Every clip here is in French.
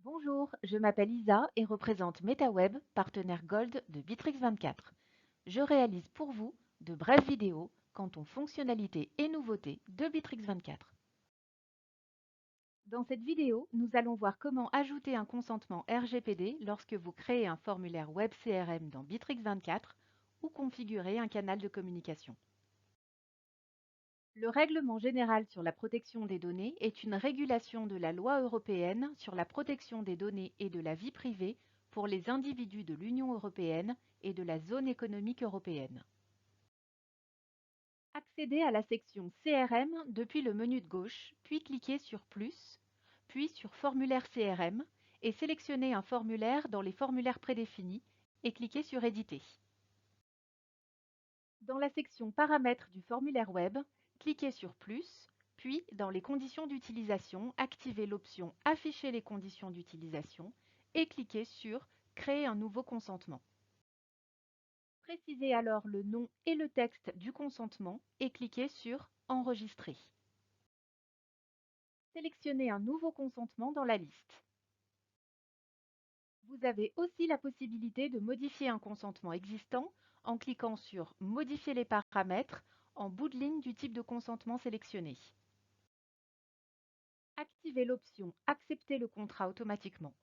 Bonjour, je m'appelle Isa et représente MetaWeb, partenaire Gold de Bitrix24. Je réalise pour vous de brèves vidéos quant aux fonctionnalités et nouveautés de Bitrix24. Dans cette vidéo, nous allons voir comment ajouter un consentement RGPD lorsque vous créez un formulaire web CRM dans Bitrix24 ou configurer un canal de communication. Le Règlement général sur la protection des données est une régulation de la loi européenne sur la protection des données et de la vie privée pour les individus de l'Union européenne et de la zone économique européenne. Accédez à la section CRM depuis le menu de gauche, puis cliquez sur Plus, puis sur Formulaire CRM et sélectionnez un formulaire dans les formulaires prédéfinis et cliquez sur Éditer. Dans la section Paramètres du formulaire web, cliquez sur Plus, puis dans les conditions d'utilisation, activez l'option Afficher les conditions d'utilisation et cliquez sur Créer un nouveau consentement. Précisez alors le nom et le texte du consentement et cliquez sur Enregistrer. Sélectionnez un nouveau consentement dans la liste. Vous avez aussi la possibilité de modifier un consentement existant en cliquant sur Modifier les paramètres en bout de ligne du type de consentement sélectionné. Activez l'option Accepter le contrat automatiquement.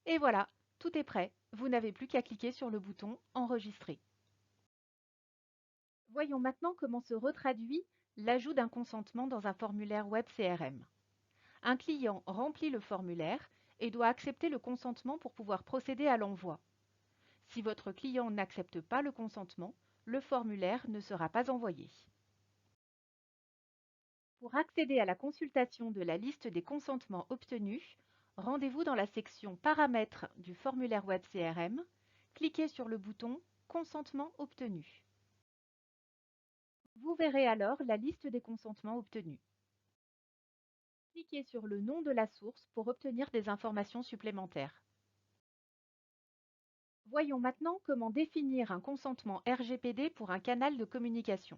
Et voilà, tout est prêt. Vous n'avez plus qu'à cliquer sur le bouton Enregistrer. Voyons maintenant comment se retraduit l'ajout d'un consentement dans un formulaire web CRM. Un client remplit le formulaire et doit accepter le consentement pour pouvoir procéder à l'envoi. Si votre client n'accepte pas le consentement, le formulaire ne sera pas envoyé. Pour accéder à la consultation de la liste des consentements obtenus, rendez-vous dans la section Paramètres du formulaire web CRM, cliquez sur le bouton Consentement obtenu. Vous verrez alors la liste des consentements obtenus. Cliquez sur le nom de la source pour obtenir des informations supplémentaires. Voyons maintenant comment définir un consentement RGPD pour un canal de communication.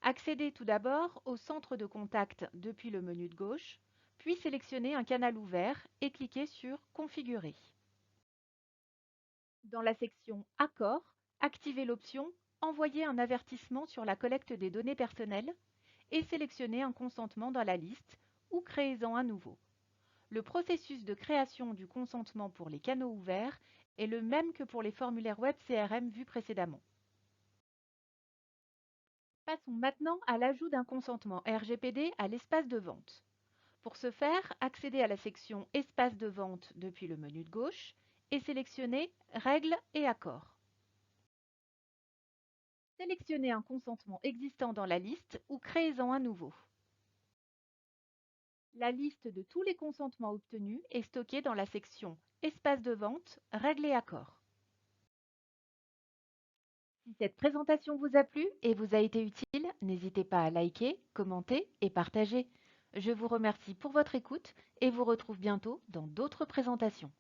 Accédez tout d'abord au centre de contact depuis le menu de gauche, puis sélectionnez un canal ouvert et cliquez sur Configurer. Dans la section Accords, activez l'option Envoyer un avertissement sur la collecte des données personnelles et sélectionnez un consentement dans la liste ou créez-en un nouveau. Le processus de création du consentement pour les canaux ouverts est le même que pour les formulaires web CRM vus précédemment. Passons maintenant à l'ajout d'un consentement RGPD à l'espace de vente. Pour ce faire, accédez à la section Espace de vente depuis le menu de gauche et sélectionnez Règles et accords. Sélectionnez un consentement existant dans la liste ou créez-en un nouveau. La liste de tous les consentements obtenus est stockée dans la section Espace de vente, Règles et accords. Si cette présentation vous a plu et vous a été utile, n'hésitez pas à liker, commenter et partager. Je vous remercie pour votre écoute et vous retrouve bientôt dans d'autres présentations.